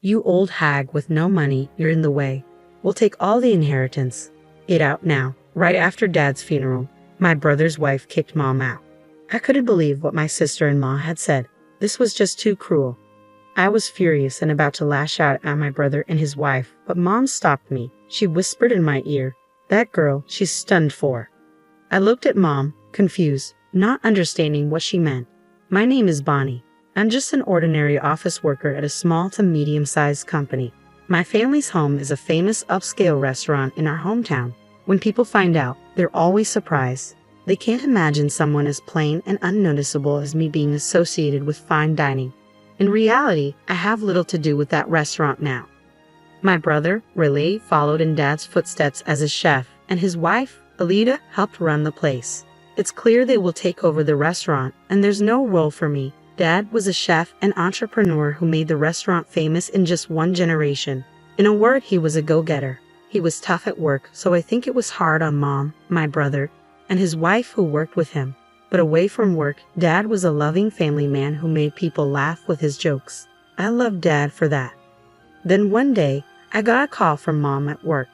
"You old hag with no money, you're in the way. We'll take all the inheritance. Get out now." Right after Dad's funeral, my brother's wife kicked Mom out. I couldn't believe what my sister-in-law had said. This was just too cruel. I was furious and about to lash out at my brother and his wife, but Mom stopped me. She whispered in my ear, "That girl, she's stunned for." I looked at Mom, confused, not understanding what she meant. "My name is Bonnie. I'm just an ordinary office worker at a small to medium-sized company. My family's home is a famous upscale restaurant in our hometown. When people find out, they're always surprised. They can't imagine someone as plain and unnoticeable as me being associated with fine dining. In reality, I have little to do with that restaurant now." My brother, Riley, followed in Dad's footsteps as a chef, and his wife, Alida, helped run the place. It's clear they will take over the restaurant, and there's no role for me. Dad was a chef and entrepreneur who made the restaurant famous in just one generation. In a word, he was a go-getter. He was tough at work, so I think it was hard on Mom, my brother, and his wife who worked with him. But away from work, Dad was a loving family man who made people laugh with his jokes. I loved Dad for that. Then one day, I got a call from Mom at work.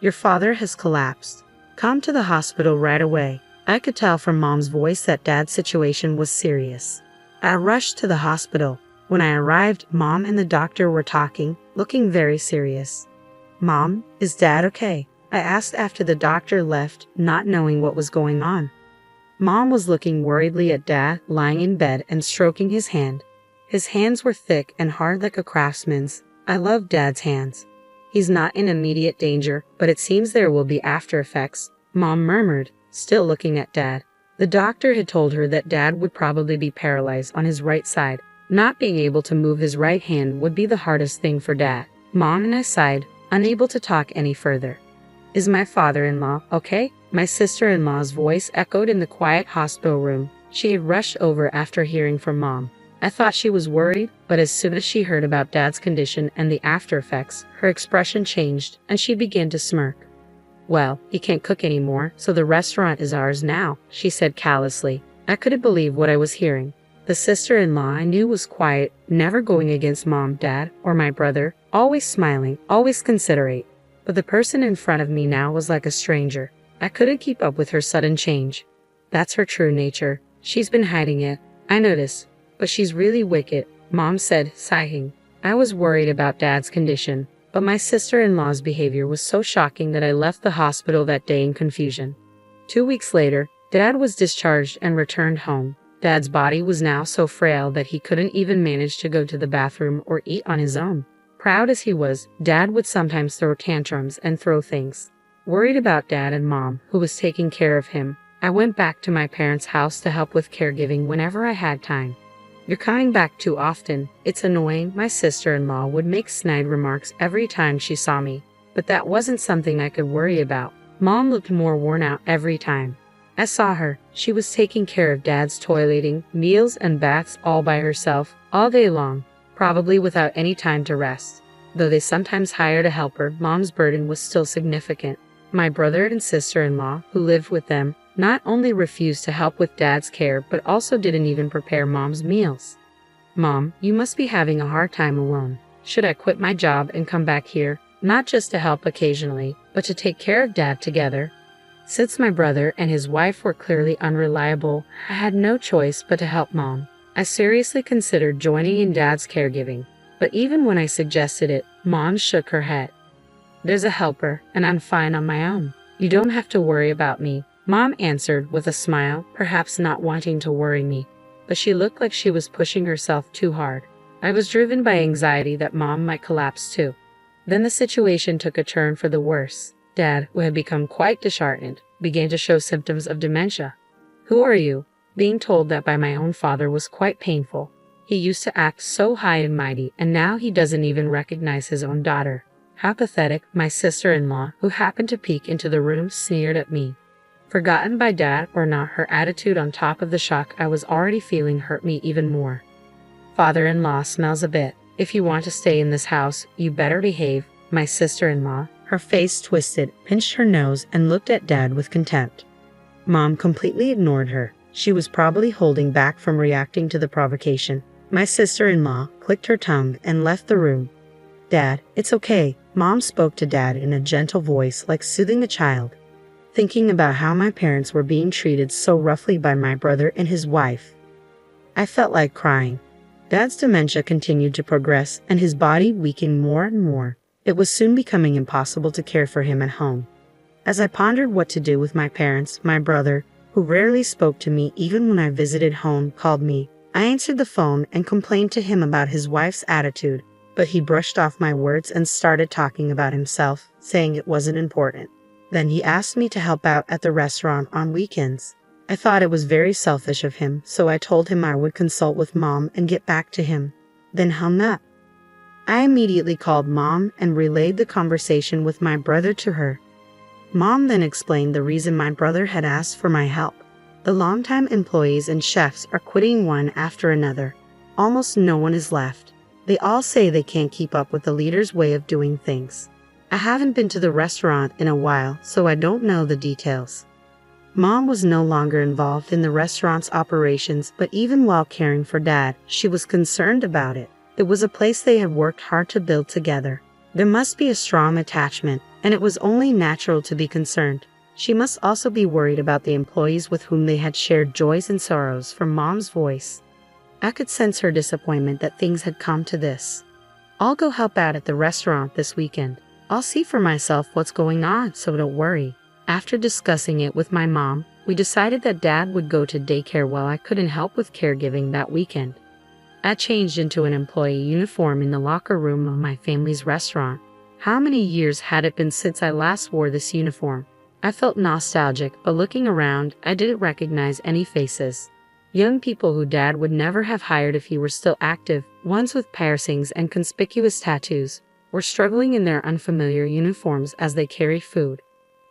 "Your father has collapsed. Come to the hospital right away." I could tell from Mom's voice that Dad's situation was serious. I rushed to the hospital. When I arrived, Mom and the doctor were talking, looking very serious. "Mom, is Dad okay?" I asked after the doctor left, not knowing what was going on. Mom was looking worriedly at Dad, lying in bed and stroking his hand. His hands were thick and hard like a craftsman's. I love Dad's hands. "He's not in immediate danger, but it seems there will be after effects," Mom murmured, still looking at Dad. The doctor had told her that Dad would probably be paralyzed on his right side. Not being able to move his right hand would be the hardest thing for Dad. Mom and I sighed, unable to talk any further. "Is my father-in-law okay?" My sister-in-law's voice echoed in the quiet hospital room. She had rushed over after hearing from Mom. I thought she was worried, but as soon as she heard about Dad's condition and the after effects, her expression changed and she began to smirk. "Well, he can't cook anymore, so the restaurant is ours now," she said callously. I couldn't believe what I was hearing. The sister-in-law I knew was quiet, never going against Mom, Dad, or my brother, always smiling, always considerate. But the person in front of me now was like a stranger. I couldn't keep up with her sudden change. "That's her true nature. She's been hiding it. I notice. But she's really wicked," Mom said, sighing. I was worried about Dad's condition, but my sister-in-law's behavior was so shocking that I left the hospital that day in confusion. 2 weeks later, Dad was discharged and returned home. Dad's body was now so frail that he couldn't even manage to go to the bathroom or eat on his own. Proud as he was, Dad would sometimes throw tantrums and throw things. Worried about Dad and Mom, who was taking care of him, I went back to my parents' house to help with caregiving whenever I had time. "You're coming back too often. It's annoying." My sister-in-law would make snide remarks every time she saw me, but that wasn't something I could worry about. Mom looked more worn out every time I saw her. She was taking care of Dad's toileting, meals, and baths all by herself, all day long, probably without any time to rest. Though they sometimes hired a helper, Mom's burden was still significant. My brother and sister-in-law, who lived with them, not only refused to help with Dad's care, but also didn't even prepare Mom's meals. "Mom, you must be having a hard time alone. Should I quit my job and come back here, not just to help occasionally, but to take care of Dad together?" Since my brother and his wife were clearly unreliable, I had no choice but to help Mom. I seriously considered joining in Dad's caregiving, but even when I suggested it, Mom shook her head. "There's a helper, and I'm fine on my own. You don't have to worry about me," Mom answered with a smile, perhaps not wanting to worry me, but she looked like she was pushing herself too hard. I was driven by anxiety that Mom might collapse too. Then the situation took a turn for the worse. Dad, who had become quite disheartened, began to show symptoms of dementia. "Who are you?" Being told that by my own father was quite painful. He used to act so high and mighty, and now he doesn't even recognize his own daughter. How pathetic, my sister-in-law, who happened to peek into the room, sneered at me. Forgotten by Dad or not, her attitude on top of the shock I was already feeling hurt me even more. "Father-in-law smells a bit. If you want to stay in this house, you better behave." My sister-in-law, her face twisted, pinched her nose and looked at Dad with contempt. Mom completely ignored her. She was probably holding back from reacting to the provocation. My sister-in-law clicked her tongue and left the room. Dad, it's okay. Mom spoke to Dad in a gentle voice, like soothing a child. Thinking about how my parents were being treated so roughly by my brother and his wife, I felt like crying. Dad's dementia continued to progress, and his body weakened more and more. It was soon becoming impossible to care for him at home. As I pondered what to do with my parents, my brother, who rarely spoke to me even when I visited home, called me. I answered the phone and complained to him about his wife's attitude, but he brushed off my words and started talking about himself, saying it wasn't important. Then he asked me to help out at the restaurant on weekends. I thought it was very selfish of him, so I told him I would consult with Mom and get back to him, then hung up. I immediately called Mom and relayed the conversation with my brother to her. Mom then explained the reason my brother had asked for my help. The longtime employees and chefs are quitting one after another. Almost no one is left. They all say they can't keep up with the leader's way of doing things. I haven't been to the restaurant in a while, so I don't know the details. Mom was no longer involved in the restaurant's operations, but even while caring for Dad, she was concerned about it. It was a place they had worked hard to build together. There must be a strong attachment, and it was only natural to be concerned. She must also be worried about the employees with whom they had shared joys and sorrows. From Mom's voice, I could sense her disappointment that things had come to this. I'll go help out at the restaurant this weekend. I'll see for myself what's going on, so don't worry. After discussing it with my mom, we decided that Dad would go to daycare while I couldn't help with caregiving that weekend. I changed into an employee uniform in the locker room of my family's restaurant. How many years had it been since I last wore this uniform? I felt nostalgic, but looking around, I didn't recognize any faces. Young people who Dad would never have hired if he were still active, ones with piercings and conspicuous tattoos, were struggling in their unfamiliar uniforms as they carried food.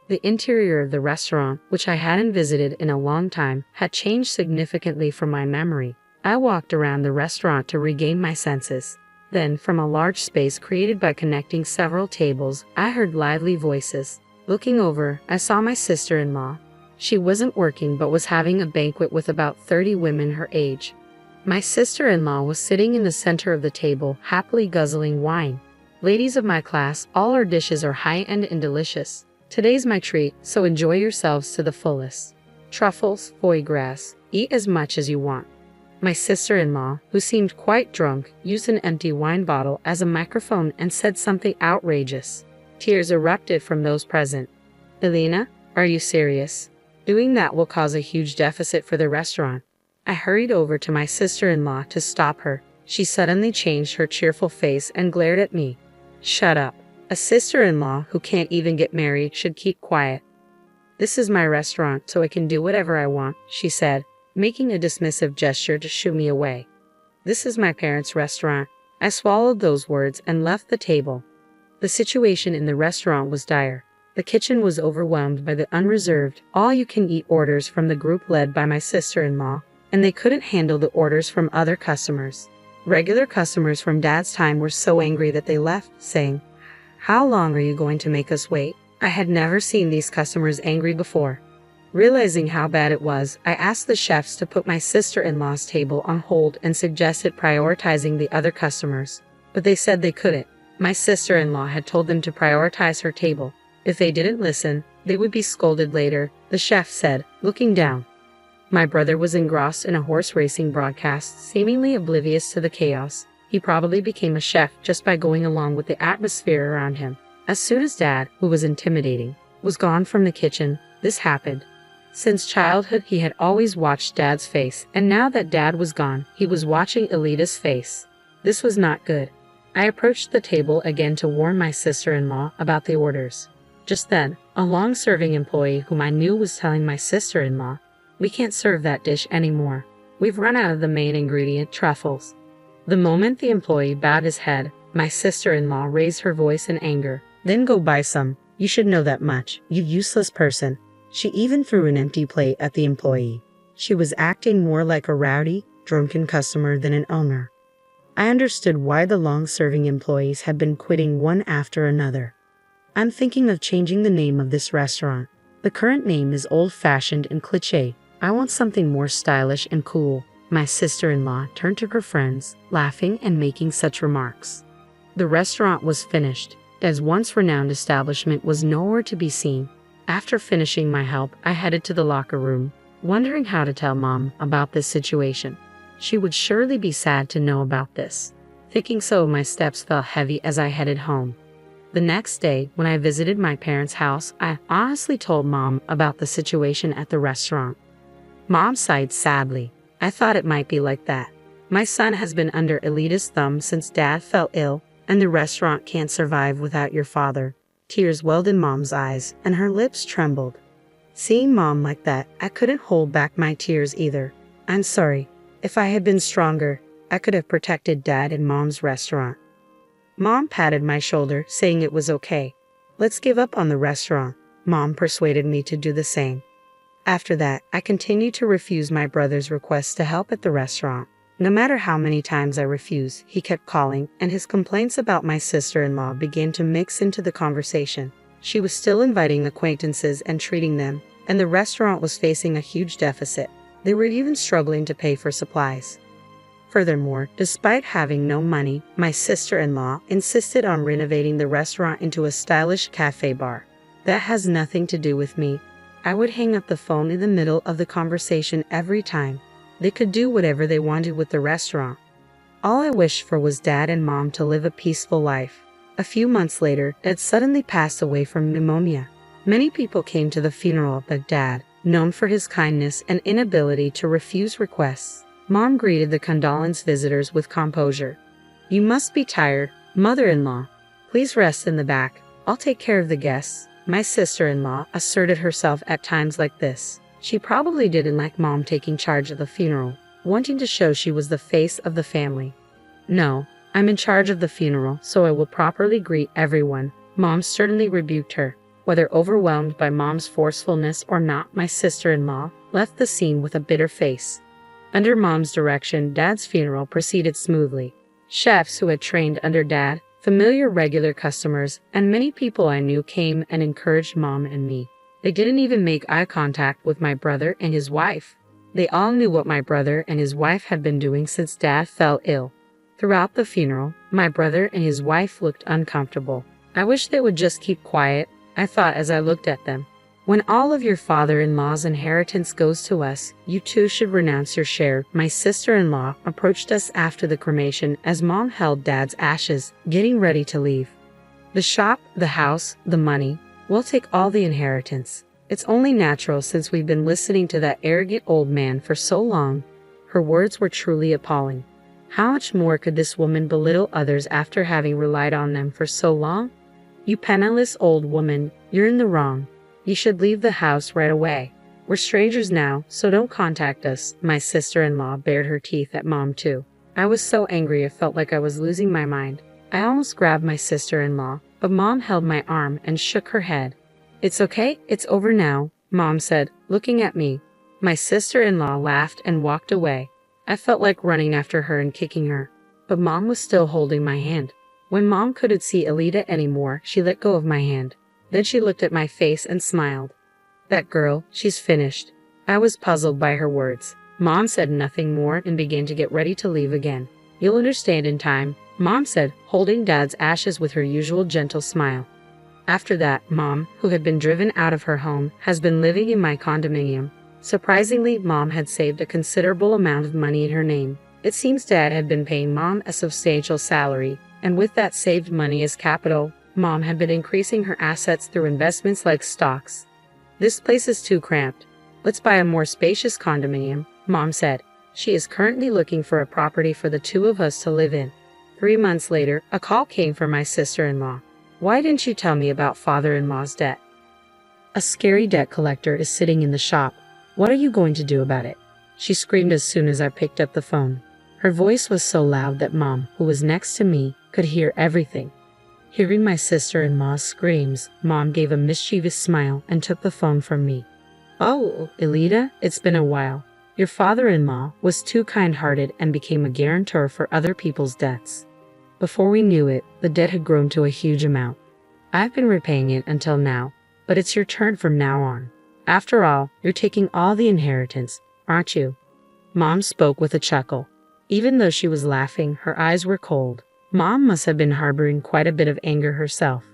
The interior of the restaurant, which I hadn't visited in a long time, had changed significantly from my memory. I walked around the restaurant to regain my senses. Then, from a large space created by connecting several tables, I heard lively voices. Looking over, I saw my sister-in-law. She wasn't working but was having a banquet with about 30 women her age. My sister-in-law was sitting in the center of the table, happily guzzling wine. Ladies of my class, all our dishes are high-end and delicious. Today's my treat, so enjoy yourselves to the fullest. Truffles, foie gras, eat as much as you want. My sister-in-law, who seemed quite drunk, used an empty wine bottle as a microphone and said something outrageous. Tears erupted from those present. Elena, are you serious? Doing that will cause a huge deficit for the restaurant. I hurried over to my sister-in-law to stop her. She suddenly changed her cheerful face and glared at me. Shut up. A sister-in-law who can't even get married should keep quiet. This is my restaurant, so I can do whatever I want, she said, making a dismissive gesture to shoo me away. This is my parents' restaurant. I swallowed those words and left the table. The situation in the restaurant was dire. The kitchen was overwhelmed by the unreserved, all-you-can-eat orders from the group led by my sister-in-law, and they couldn't handle the orders from other customers. Regular customers from Dad's time were so angry that they left, saying, "How long are you going to make us wait?" I had never seen these customers angry before. Realizing how bad it was, I asked the chefs to put my sister-in-law's table on hold and suggested prioritizing the other customers, but they said they couldn't. My sister-in-law had told them to prioritize her table. If they didn't listen, they would be scolded later, the chef said, looking down. My brother was engrossed in a horse racing broadcast, seemingly oblivious to the chaos. He probably became a chef just by going along with the atmosphere around him. As soon as Dad, who was intimidating, was gone from the kitchen, this happened. Since childhood, he had always watched Dad's face, and now that Dad was gone, he was watching Elita's face. This was not good. I approached the table again to warn my sister-in-law about the orders. Just then, a long-serving employee whom I knew was telling my sister-in-law, "We can't serve that dish anymore. We've run out of the main ingredient, truffles." The moment the employee bowed his head, my sister-in-law raised her voice in anger. "Then go buy some. You should know that much, you useless person." She even threw an empty plate at the employee. She was acting more like a rowdy, drunken customer than an owner. I understood why the long-serving employees had been quitting one after another. I'm thinking of changing the name of this restaurant. The current name is old-fashioned and cliché. I want something more stylish and cool. My sister-in-law turned to her friends, laughing and making such remarks. The restaurant was finished. Dad's once renowned establishment was nowhere to be seen. After finishing my help, I headed to the locker room, wondering how to tell Mom about this situation. She would surely be sad to know about this. Thinking so, my steps felt heavy as I headed home. The next day, when I visited my parents' house, I honestly told Mom about the situation at the restaurant. Mom sighed sadly. I thought it might be like that. My son has been under Elita's thumb since Dad fell ill, and the restaurant can't survive without your father. Tears welled in Mom's eyes, and her lips trembled. Seeing Mom like that, I couldn't hold back my tears either. I'm sorry. If I had been stronger, I could have protected Dad and Mom's restaurant. Mom patted my shoulder, saying it was okay. Let's give up on the restaurant. Mom persuaded me to do the same. After that, I continued to refuse my brother's requests to help at the restaurant. No matter how many times I refused, he kept calling, and his complaints about my sister-in-law began to mix into the conversation. She was still inviting acquaintances and treating them, and the restaurant was facing a huge deficit. They were even struggling to pay for supplies. Furthermore, despite having no money, my sister-in-law insisted on renovating the restaurant into a stylish cafe bar. That has nothing to do with me. I would hang up the phone in the middle of the conversation every time. They could do whatever they wanted with the restaurant. All I wished for was Dad and Mom to live a peaceful life. A few months later, Dad suddenly passed away from pneumonia. Many people came to the funeral but Dad, known for his kindness and inability to refuse requests. Mom greeted the condolence visitors with composure. You must be tired, mother-in-law. Please rest in the back. I'll take care of the guests. My sister-in-law asserted herself at times like this. She probably didn't like Mom taking charge of the funeral, wanting to show she was the face of the family. No, I'm in charge of the funeral, so I will properly greet everyone. Mom sternly rebuked her. Whether overwhelmed by Mom's forcefulness or not, my sister-in-law left the scene with a bitter face. Under Mom's direction, Dad's funeral proceeded smoothly. Chefs who had trained under Dad, familiar regular customers, and many people I knew came and encouraged Mom and me. They didn't even make eye contact with my brother and his wife. They all knew what my brother and his wife had been doing since Dad fell ill. Throughout the funeral, my brother and his wife looked uncomfortable. I wish they would just keep quiet, I thought as I looked at them. When all of your father-in-law's inheritance goes to us, you too should renounce your share. My sister-in-law approached us after the cremation as Mom held Dad's ashes, getting ready to leave. The shop, the house, the money, we'll take all the inheritance. It's only natural since we've been listening to that arrogant old man for so long. Her words were truly appalling. How much more could this woman belittle others after having relied on them for so long? You penniless old woman, you're in the wrong. You should leave the house right away. We're strangers now, so don't contact us. My sister-in-law bared her teeth at Mom too. I was so angry I felt like I was losing my mind. I almost grabbed my sister-in-law, but Mom held my arm and shook her head. It's okay, it's over now, Mom said, looking at me. My sister-in-law laughed and walked away. I felt like running after her and kicking her, but Mom was still holding my hand. When Mom couldn't see Elita anymore, she let go of my hand. Then she looked at my face and smiled. That girl, she's finished. I was puzzled by her words. Mom said nothing more and began to get ready to leave again. You'll understand in time, Mom said, holding Dad's ashes with her usual gentle smile. After that, Mom, who had been driven out of her home, has been living in my condominium. Surprisingly, Mom had saved a considerable amount of money in her name. It seems Dad had been paying Mom a substantial salary, and with that saved money as capital, Mom had been increasing her assets through investments like stocks. This place is too cramped. Let's buy a more spacious condominium, Mom said. She is currently looking for a property for the two of us to live in. 3 months later, a call came from my sister-in-law. Why didn't you tell me about father-in-law's debt? A scary debt collector is sitting in the shop. What are you going to do about it? She screamed as soon as I picked up the phone. Her voice was so loud that Mom, who was next to me, could hear everything. Hearing my sister-in-law's screams, Mom gave a mischievous smile and took the phone from me. Oh, Elita, it's been a while. Your father-in-law was too kind-hearted and became a guarantor for other people's debts. Before we knew it, the debt had grown to a huge amount. I've been repaying it until now, but it's your turn from now on. After all, you're taking all the inheritance, aren't you? Mom spoke with a chuckle. Even though she was laughing, her eyes were cold. Mom must have been harboring quite a bit of anger herself.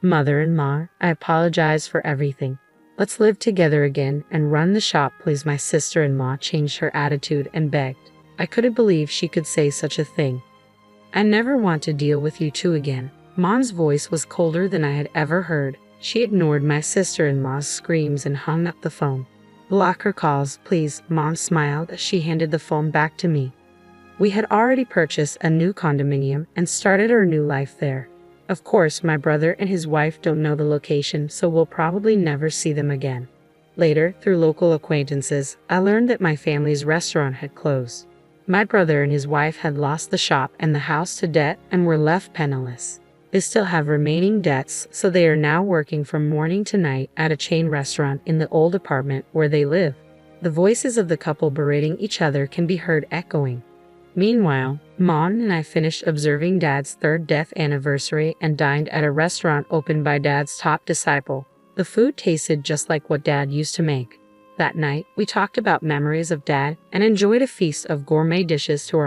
Mother-in-law, I apologize for everything. Let's live together again and run the shop, please. My sister-in-law changed her attitude and begged. I couldn't believe she could say such a thing. I never want to deal with you two again. Mom's voice was colder than I had ever heard. She ignored my sister-in-law's screams and hung up the phone. Block her calls, please. Mom smiled as she handed the phone back to me. We had already purchased a new condominium and started our new life there. Of course, my brother and his wife don't know the location, so we'll probably never see them again. Later, through local acquaintances, I learned that my family's restaurant had closed. My brother and his wife had lost the shop and the house to debt and were left penniless. They still have remaining debts, so they are now working from morning to night at a chain restaurant in the old apartment where they live. The voices of the couple berating each other can be heard echoing. Meanwhile, Mom and I finished observing Dad's third death anniversary and dined at a restaurant opened by Dad's top disciple. The food tasted just like what Dad used to make. That night, we talked about memories of Dad and enjoyed a feast of gourmet dishes to our